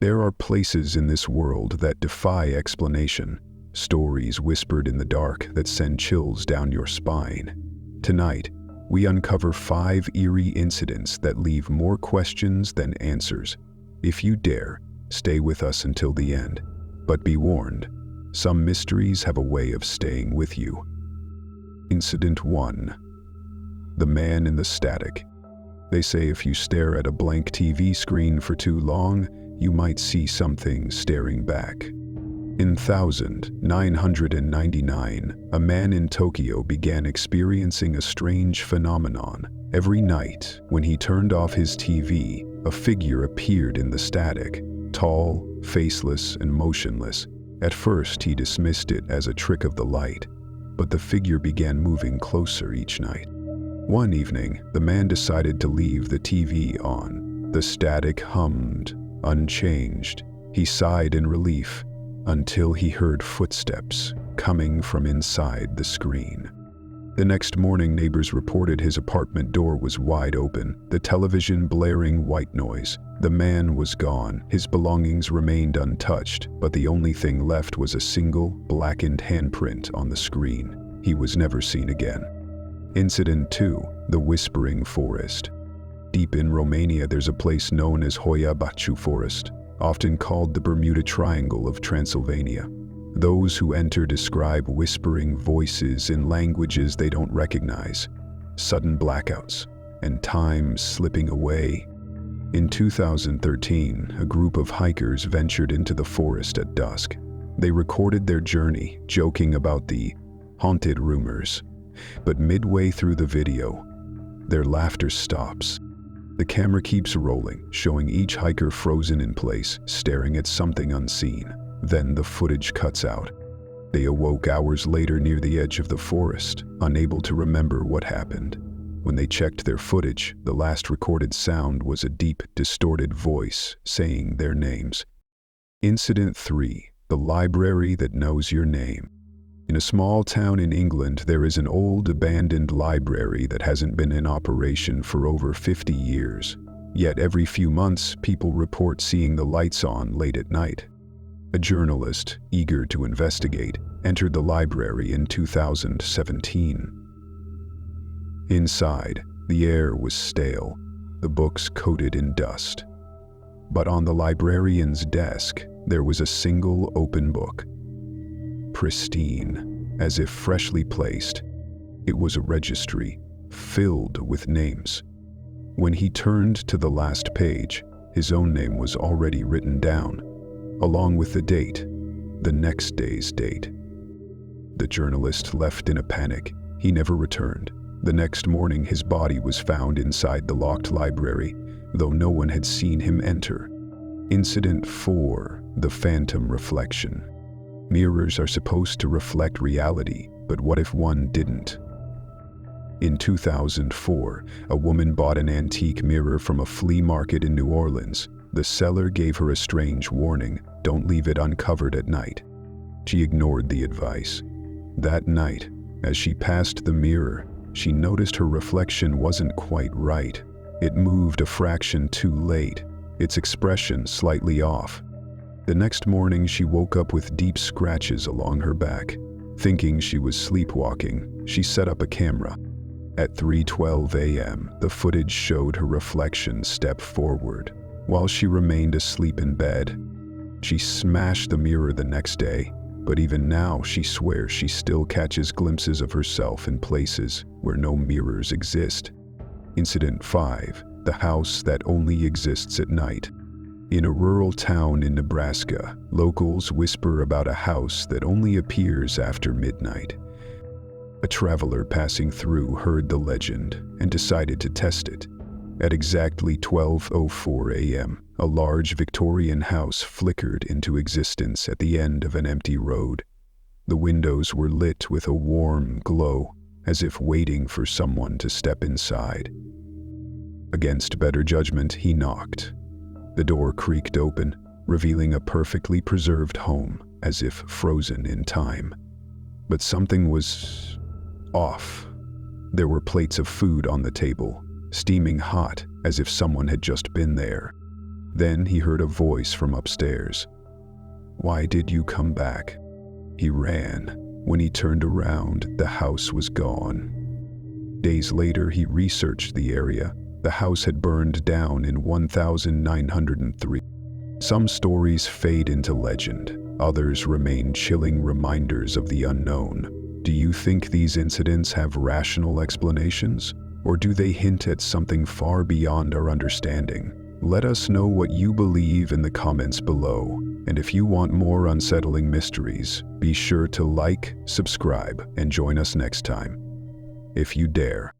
There are places in this world that defy explanation, stories whispered in the dark that send chills down your spine. Tonight, we uncover 5 eerie incidents that leave more questions than answers. If you dare, stay with us until the end. But be warned, some mysteries have a way of staying with you. Incident 1. The man in the static. They say if you stare at a blank TV screen for too long, you might see something staring back. In 1999, a man in Tokyo began experiencing a strange phenomenon. Every night, when he turned off his TV, a figure appeared in the static, tall, faceless, and motionless. At first, he dismissed it as a trick of the light, but the figure began moving closer each night. One evening, the man decided to leave the TV on. The static hummed, unchanged. He sighed in relief until he heard footsteps coming from inside the screen. The next morning, neighbors reported his apartment door was wide open, the television blaring white noise. The man was gone. His belongings remained untouched, but the only thing left was a single, blackened handprint on the screen. He was never seen again. Incident 2. The Whispering Forest. Deep in Romania, there's a place known as Hoia Baciu Forest, often called the Bermuda Triangle of Transylvania. Those who enter describe whispering voices in languages they don't recognize, sudden blackouts, and time slipping away. In 2013, a group of hikers ventured into the forest at dusk. They recorded their journey, joking about the haunted rumors. But midway through the video, their laughter stops. The camera keeps rolling, showing each hiker frozen in place, staring at something unseen. Then the footage cuts out. They awoke hours later near the edge of the forest, unable to remember what happened. When they checked their footage, the last recorded sound was a deep, distorted voice saying their names. Incident 3. The Library That Knows Your Name. In a small town in England, there is an old, abandoned library that hasn't been in operation for over 50 years. Yet every few months, people report seeing the lights on late at night. A journalist, eager to investigate, entered the library in 2017. Inside, the air was stale, the books coated in dust. But on the librarian's desk, there was a single open book. Pristine, as if freshly placed. It was a registry, filled with names. When he turned to the last page, his own name was already written down, along with the date, the next day's date. The journalist left in a panic. He never returned. The next morning, his body was found inside the locked library, though no one had seen him enter. Incident 4. The Phantom Reflection. Mirrors are supposed to reflect reality, but what if one didn't? In 2004, a woman bought an antique mirror from a flea market in New Orleans. The seller gave her a strange warning: don't leave it uncovered at night. She ignored the advice. That night, as she passed the mirror, she noticed her reflection wasn't quite right. It moved a fraction too late, its expression slightly off. The next morning, she woke up with deep scratches along her back. Thinking she was sleepwalking, she set up a camera. At 3:12 a.m., the footage showed her reflection step forward, while she remained asleep in bed. She smashed the mirror the next day, but even now she swears she still catches glimpses of herself in places where no mirrors exist. Incident 5. The House That Only Exists at Night. In a rural town in Nebraska, locals whisper about a house that only appears after midnight. A traveler passing through heard the legend and decided to test it. At exactly 12:04 a.m., a large Victorian house flickered into existence at the end of an empty road. The windows were lit with a warm glow, as if waiting for someone to step inside. Against better judgment, he knocked. The door creaked open, revealing a perfectly preserved home, as if frozen in time. But something was off. There were plates of food on the table, steaming hot, as if someone had just been there. Then he heard a voice from upstairs. "Why did you come back?" He ran. When he turned around, the house was gone. Days later, he researched the area. The house had burned down in 1903. Some stories fade into legend. Others remain chilling reminders of the unknown. Do you think these incidents have rational explanations? Or do they hint at something far beyond our understanding? Let us know what you believe in the comments below. And if you want more unsettling mysteries, be sure to like, subscribe, and join us next time, if you dare.